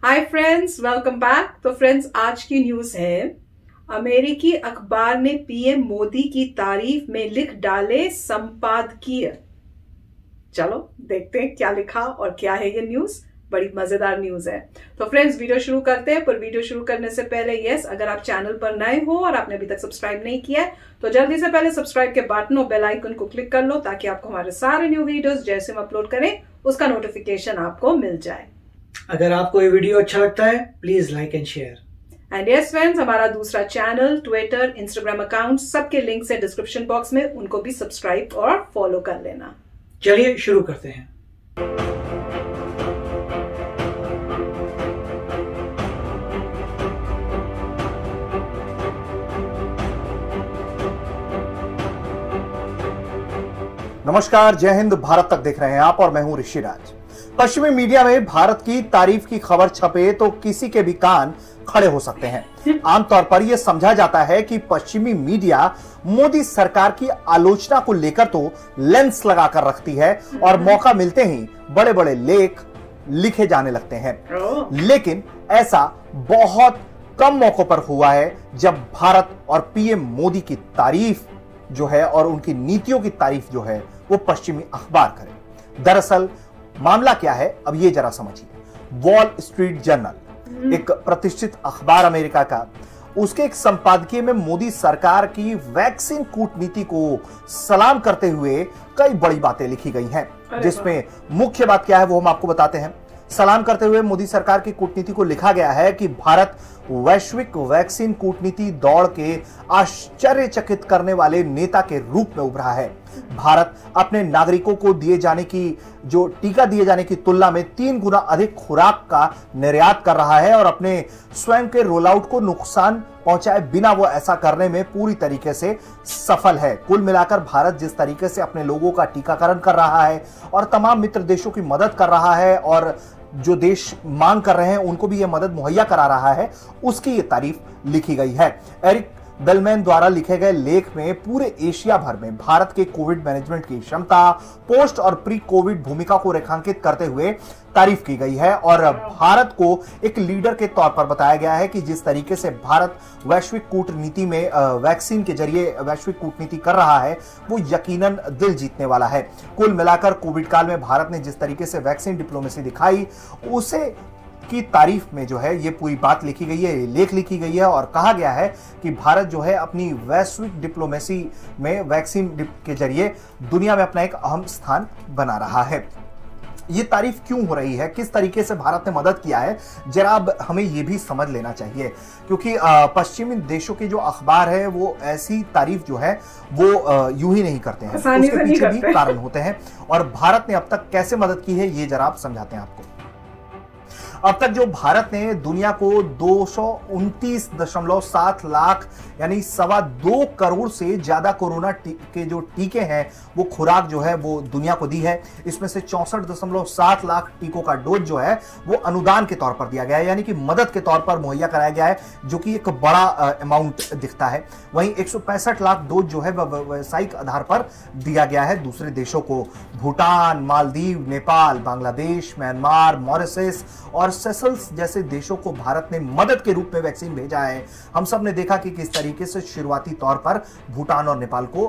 Hi friends, welcome back. तो friends, आज की न्यूज है, अमेरिकी अखबार ने पीएम मोदी की तारीफ में लिख डाले संपादकीय। चलो देखते हैं क्या लिखा और क्या है ये न्यूज। बड़ी मजेदार न्यूज है। तो फ्रेंड्स, वीडियो शुरू करते हैं। पर वीडियो शुरू करने से पहले अगर आप चैनल पर नए हो और आपने अभी तक सब्सक्राइब नहीं किया है तो जल्दी से पहले सब्सक्राइब के बटन और बेल आइकन को क्लिक कर लो, ताकि आपको हमारे सारे न्यू वीडियोस जैसे हम अपलोड करें उसका नोटिफिकेशन आपको मिल जाए। अगर आपको ये वीडियो अच्छा लगता है please like and share. And yes friends, हमारा दूसरा चैनल, ट्विटर, इंस्टाग्राम अकाउंट, सबके लिंक्स है डिस्क्रिप्शन बॉक्स में, उनको भी सब्सक्राइब और फॉलो कर लेना। चलिए शुरू करते हैं। नमस्कार, जय हिंद, भारत तक देख रहे हैं आप और मैं हूं ऋषिराज। पश्चिमी मीडिया में भारत की तारीफ की खबर छपे तो किसी के भी कान खड़े हो सकते हैं। आमतौर पर यह समझा जाता है कि पश्चिमी मीडिया मोदी सरकार की आलोचना को लेकर तो लेंस लगाकर रखती है और मौका मिलते ही बड़े बड़े लेख लिखे जाने लगते हैं। लेकिन ऐसा बहुत कम मौकों पर हुआ है जब भारत और पीएम मोदी की तारीफ जो है और उनकी नीतियों की तारीफ जो है वो पश्चिमी अखबार करे। दरअसल मामला क्या है, अब ये जरा समझिए। वॉल स्ट्रीट जर्नल, एक प्रतिष्ठित अखबार अमेरिका का, उसके एक संपादकीय में मोदी सरकार की वैक्सीन कूटनीति को सलाम करते हुए कई बड़ी बातें लिखी गई हैं, जिसमें मुख्य बात क्या है वो हम आपको बताते हैं। सलाम करते हुए मोदी सरकार की कूटनीति को लिखा गया है कि भारत वैश्विक वैक्सीन कूटनीति दौड़ के आश्चर्यचकित करने वाले नेता के रूप में उभरा है। भारत अपने नागरिकों को टीका दिए जाने की तुलना में 3 गुना अधिक खुराक का निर्यात कर रहा है और अपने स्वयं के रोल आउट को नुकसान पहुंचाए बिना वो ऐसा करने में पूरी तरीके से सफल है। कुल मिलाकर भारत जिस तरीके से अपने लोगों का टीकाकरण कर रहा है और तमाम मित्र देशों की मदद कर रहा है और जो देश मांग कर रहे हैं उनको भी यह मदद मुहैया करा रहा है, उसकी ये तारीफ लिखी गई है। एरिक दलमैन द्वारा लिखे गए लेख में पूरे एशिया भर में भारत के कोविड मैनेजमेंट की क्षमता, पोस्ट और प्री कोविड भूमिका को रेखांकित करते हुए तारीफ की गई है और भारत को एक लीडर के तौर पर बताया गया है कि जिस तरीके से भारत वैश्विक कूटनीति में वैक्सीन के जरिए वैश्विक कूटनीति कर रहा है वो यकीनन दिल जीतने वाला है। कुल मिलाकर कोविड काल में भारत ने जिस तरीके से वैक्सीन डिप्लोमेसी दिखाई, उसे की तारीफ में जो है ये पूरी बात लिखी गई है, लेख लिखी गई है और कहा गया है कि भारत जो है अपनी वैश्विक डिप्लोमेसी में वैक्सीन के जरिए दुनिया में अपना एक अहम स्थान बना रहा है। ये तारीफ क्यों हो रही है, किस तरीके से भारत ने मदद किया है, जरा अब हमें ये भी समझ लेना चाहिए, क्योंकि पश्चिमी देशों के जो अखबार है वो ऐसी तारीफ जो है वो यूं ही नहीं करते हैं, उसके पीछे भी कारण होते हैं। और भारत ने अब तक कैसे मदद की है ये जरा आप समझाते हैं आपको। अब तक जो भारत ने दुनिया को 229.7 लाख यानी 2.25 करोड़ से ज्यादा कोरोना के जो टीके हैं वो खुराक जो है वो दुनिया को दी है। इसमें से 64.7 लाख टीकों का डोज जो है वो अनुदान के तौर पर दिया गया है, यानी कि मदद के तौर पर मुहैया कराया गया है, जो कि एक बड़ा अमाउंट दिखता है। वहीं 165 लाख डोज जो है व्यावसायिक आधार पर दिया गया है दूसरे देशों को। भूटान, मालदीव, नेपाल, बांग्लादेश, म्यांमार, मॉरिशस और सेशल्स जैसे देशों को भारत ने मदद के रूप में वैक्सीन भेजा है। हम सब ने देखा कि किस तरीके से शुरुआती तौर पर भूटान और नेपाल को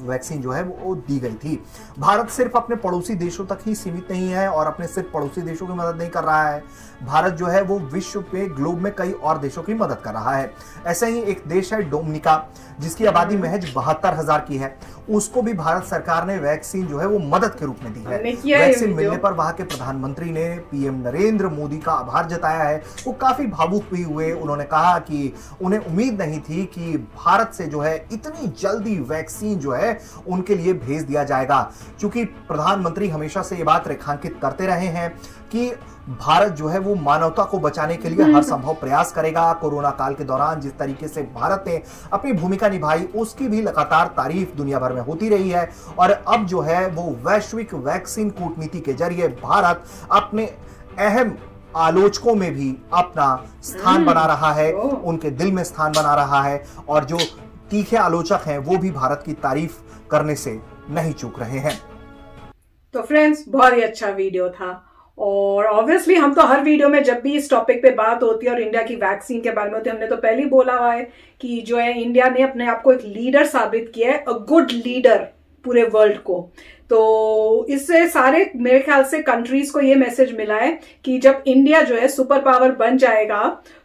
वैक्सीन जो है वो दी गई थी। भारत सिर्फ अपने पड़ोसी देशों तक ही सीमित नहीं है और अपने सिर्फ पड़ोसी देशों की मदद नहीं कर रहा है। भारत जो है वो विश्व में, ग्लोब में कई और देशों की मदद कर रहा है। ऐसे ही एक देश है डोमिनिका, जिसकी आबादी महज 72,000 की है। उसको भी भारत सरकार ने वैक्सीन जो है वो मदद के रूप में दी है। वैक्सीन मिलने पर वहां के प्रधानमंत्री ने पीएम नरेंद्र मोदी का आभार जताया है। वो काफी भावुक भी हुए। उन्होंने कहा कि उन्हें उम्मीद नहीं थी कि भारत से जो है इतनी जल्दी वैक्सीन जो है उनके लिए भेज दिया जाएगा, क्योंकि प्रधानमंत्री हमेशा से ये बात रेखांकित करते रहे हैं कि भारत जो है वो मानवता को बचाने के लिए हर संभव प्रयास करेगा। कोरोना काल के दौरान जिस तरीके से भारत ने अपनी भूमिका निभाई उसकी भी लगातार तारीफ दुनिया भर में होती रही है और अब जो है वो वैश्विक वैक्सीन कूटनीति के जरिए भारत अपने अहम आलोचकों में भी अपना स्थान बना रहा है, उनके दिल में स्थान बना रहा है और जो तीखे आलोचक हैं वो भी भारत की तारीफ करने से नहीं चूक रहे हैं। तो फ्रेंड्स, बहुत ही अच्छा वीडियो था और ऑब्वियसली हम तो हर वीडियो में जब भी इस टॉपिक पे बात होती है और इंडिया की वैक्सीन के बारे में होती है, हमने तो पहले ही बोला हुआ है कि जो है इंडिया ने अपने आप को एक लीडर साबित किया है, अ गुड लीडर पूरे वर्ल्ड को। तो इससे सारे मेरे ख्याल से कंट्रीज को ये मैसेज मिला है कि जब इंडिया जो है सुपर पावर बन जाएगा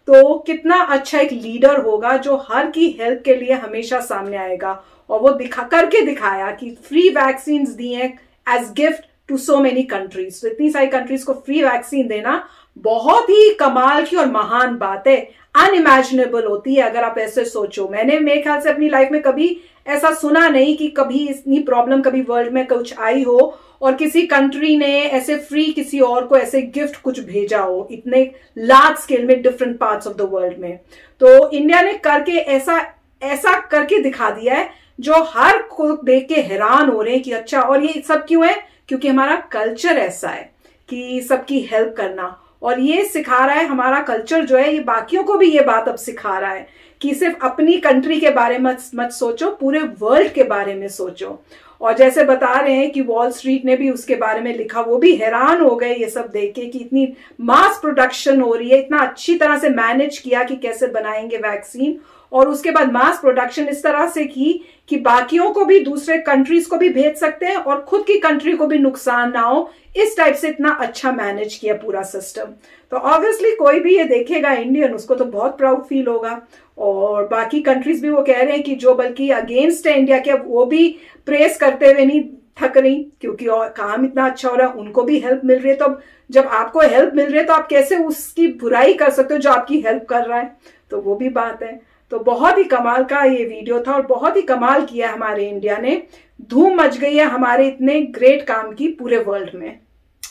तो कितना अच्छा एक लीडर होगा जो हर की हेल्प के लिए हमेशा सामने आएगा। और वो करके दिखाया कि फ्री वैक्सीन दी हैं as gift to so many countries. तो इतनी सारी कंट्रीज को फ्री वैक्सीन देना बहुत ही कमाल की और महान बात है, अनइमेजिनेबल होती है अगर आप ऐसे सोचो। मैंने मेरे ख्याल से अपनी लाइफ में कभी ऐसा सुना नहीं कि कभी इतनी प्रॉब्लम कभी वर्ल्ड में कुछ आई हो और किसी कंट्री ने ऐसे फ्री किसी और को ऐसे गिफ्ट कुछ भेजा हो इतने लार्ज स्केल में different parts of the world में। तो इंडिया ने करके ऐसा करके दिखा दिया है जो हर को देख के हैरान हो रहे हैं कि अच्छा। और ये सब क्यों है? क्योंकि हमारा कल्चर ऐसा है कि सबकी हेल्प करना, और ये सिखा रहा है हमारा कल्चर जो है, ये बाकियों को भी ये बात अब सिखा रहा है कि सिर्फ अपनी कंट्री के बारे में मत सोचो, पूरे वर्ल्ड के बारे में सोचो। और जैसे बता रहे हैं कि वॉल स्ट्रीट ने भी उसके बारे में लिखा, वो भी हैरान हो गए ये सब देख के कि इतनी मास प्रोडक्शन हो रही है, इतना अच्छी तरह से मैनेज किया कि कैसे बनाएंगे वैक्सीन, और उसके बाद मास प्रोडक्शन इस तरह से की कि बाकियों को भी दूसरे कंट्रीज को भी भेज सकते हैं और खुद की कंट्री को भी नुकसान ना हो, इस टाइप से इतना अच्छा मैनेज किया पूरा सिस्टम। तो ऑब्वियसली कोई भी ये देखेगा इंडियन, उसको तो बहुत प्राउड फील होगा। और बाकी कंट्रीज भी वो कह रहे हैं कि जो बल्कि अगेंस्ट है इंडिया के, वो भी प्रेस करते हुए नहीं थक रही क्योंकि काम इतना अच्छा हो रहा है, उनको भी हेल्प मिल रही है। तो जब आपको हेल्प मिल रही है तो आप कैसे उसकी बुराई कर सकते हो जो आपकी हेल्प कर रहा है? तो वो भी बात है। तो बहुत ही कमाल का ये वीडियो था और बहुत ही कमाल किया हमारे इंडिया ने, धूम मच गई है हमारे इतने ग्रेट काम की पूरे वर्ल्ड में।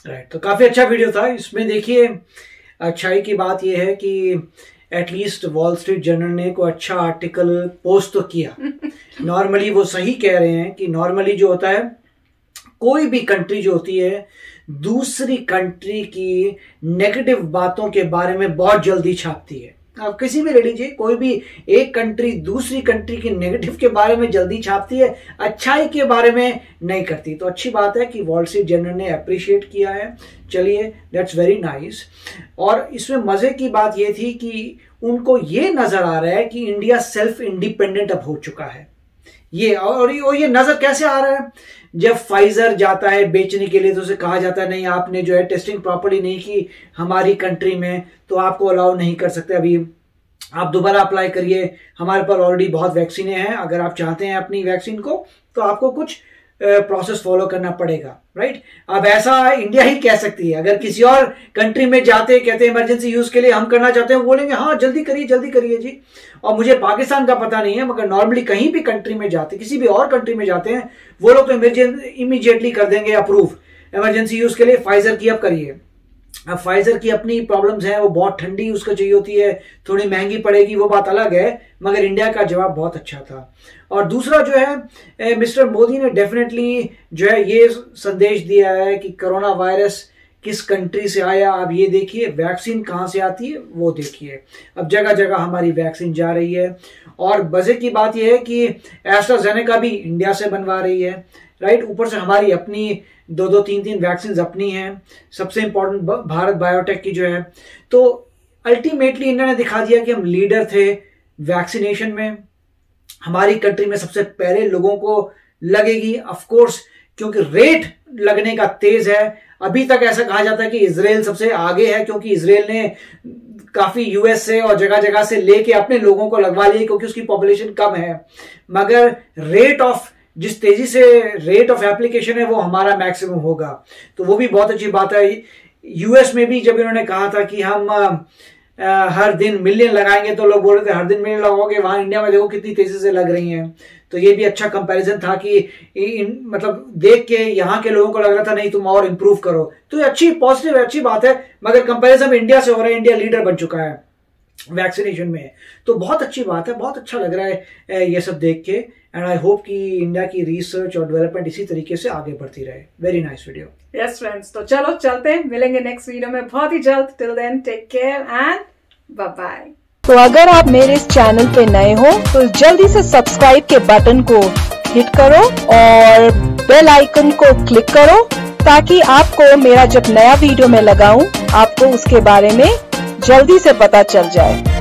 राइट, तो काफी अच्छा वीडियो था। इसमें देखिए अच्छाई की बात यह है कि एटलीस्ट वॉल स्ट्रीट जर्नल ने कोई अच्छा आर्टिकल पोस्ट तो किया। नॉर्मली वो सही कह रहे हैं कि नॉर्मली जो होता है, कोई भी कंट्री जो होती है दूसरी कंट्री की नेगेटिव बातों के बारे में बहुत जल्दी छापती है। आप किसी भी ले लीजिए, कोई भी एक कंट्री दूसरी कंट्री के नेगेटिव के बारे में जल्दी छापती है, अच्छाई के बारे में नहीं करती। तो अच्छी बात है कि वॉल स्ट्रीट जर्नल ने अप्रिशिएट किया है। चलिए, दैट्स वेरी नाइस। और इसमें मजे की बात यह थी कि उनको ये नजर आ रहा है कि इंडिया सेल्फ इंडिपेंडेंट अब हो चुका है। ये नजर कैसे आ रहा है? जब फाइजर जाता है बेचने के लिए तो उसे कहा जाता है नहीं, आपने जो है टेस्टिंग प्रॉपर्ली नहीं की हमारी कंट्री में, तो आपको अलाउ नहीं कर सकते, अभी आप दोबारा अप्लाई करिए, हमारे पास ऑलरेडी बहुत वैक्सीनें हैं, अगर आप चाहते हैं अपनी वैक्सीन को तो आपको कुछ प्रोसेस फॉलो करना पड़ेगा। राइट, अब ऐसा इंडिया ही कह सकती है। अगर किसी और कंट्री में जाते कहते हैं इमरजेंसी यूज के लिए हम करना चाहते हैं, बोलेंगे हाँ जल्दी करिए जी। और मुझे पाकिस्तान का पता नहीं है, मगर नॉर्मली कहीं भी कंट्री में जाते, किसी भी और कंट्री में जाते हैं, वो लोग तो इमीडिएटली कर देंगे अप्रूव इमरजेंसी यूज के लिए। फाइजर की अब करिए। अब फाइजर की अपनी प्रॉब्लम्स हैं, वो बहुत ठंडी उसको चाहिए होती है, थोड़ी महंगी पड़ेगी, वो बात अलग है, मगर इंडिया का जवाब बहुत अच्छा था। और दूसरा जो है, मिस्टर मोदी ने डेफिनेटली जो है ये संदेश दिया है कि कोरोना वायरस किस कंट्री से आया, अब ये देखिए, वैक्सीन कहाँ से आती है वो देखिए। अब जगह जगह हमारी वैक्सीन जा रही है। और मजे की बात यह है कि एस्ट्राजेनेका भी इंडिया से बनवा रही है। राइट, ऊपर से हमारी अपनी 2-3 वैक्सीन अपनी हैं, सबसे इंपॉर्टेंट भारत बायोटेक की जो है। तो अल्टीमेटली इंडिया ने दिखा दिया कि हम लीडर थे वैक्सीनेशन में। हमारी कंट्री में सबसे पहले लोगों को लगेगी, ऑफ कोर्स, क्योंकि रेट लगने का तेज है। अभी तक ऐसा कहा जाता है कि इजराइल सबसे आगे है, क्योंकि इजराइल ने काफी यूएस से और जगह जगह से लेके अपने लोगों को लगवा लिए क्योंकि उसकी पॉपुलेशन कम है, मगर जिस तेजी से रेट ऑफ एप्लीकेशन है वो हमारा मैक्सिमम होगा। तो वो भी बहुत अच्छी बात है। यूएस में भी जब इन्होंने कहा था कि हम हर दिन मिलियन लगाएंगे, तो लोग बोल रहे थे हर दिन मिलियन लगाओगे, वहां इंडिया में देखो कितनी तेजी से लग रही हैं। तो ये भी अच्छा कंपैरिजन था कि मतलब देख के यहाँ के लोगों को लग रहा था नहीं तुम और इंप्रूव करो। तो ये अच्छी पॉजिटिव अच्छी बात है, मगर कंपैरिजन इंडिया से हो रहा है, इंडिया लीडर बन चुका है वैक्सीनेशन में। तो बहुत अच्छी बात है, बहुत अच्छा लग रहा है ये सब देख के। एंड आई होप कि इंडिया की रिसर्च और डेवलपमेंट इसी तरीके से आगे बढ़ती रहे। Very nice video. Yes friends, तो चलो चलते हैं, मिलेंगे नेक्स्ट वीडियो में बहुत ही जल्द। Till then take care and bye bye. तो अगर आप मेरे इस चैनल पे नए हो तो जल्दी से सब्सक्राइब के बटन को हिट करो और बेल आइकन को क्लिक करो ताकि आपको मेरा जब नया वीडियो मैं लगाऊं आपको उसके बारे में जल्दी से पता चल जाए।